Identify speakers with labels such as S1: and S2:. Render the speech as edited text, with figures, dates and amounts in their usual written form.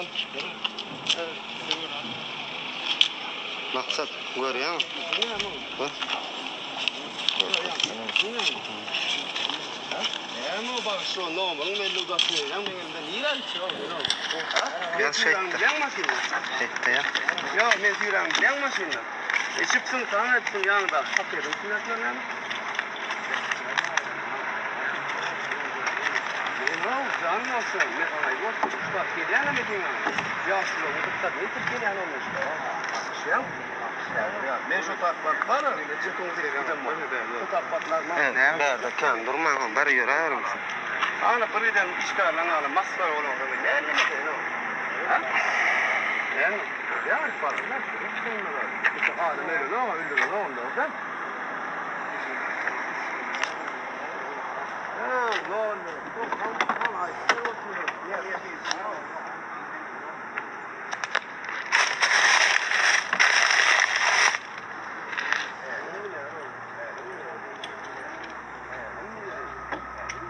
S1: Tamam. Maksat görüyor musun? Bak. Ama bak şu normal belli udası yanmıyordan iğren çıkıyor. Ya şeyde. Yanmasın. Şeyde ya. Ya ben diyorum yanmasın. Çıksın tamam etsin yanında. Hakikaten sinirlenir yani. Canım olsun. Ne kadar yok. Bak geliyor ne diyeyim ya. Ya şunu bu da ne tip geliyor ne olmuş. Şey ya ben şu takmak var mı? Çıkın direkt bu takmaklar mı? Evet. Nerede kan durma ama bari yorar mısın? Ana birden işgal ana maslar olur öyle. Ne ne ha? Yani ya falan ne? İşte hadi böyle ne var öyle ne oldu sen? No, no. Ay,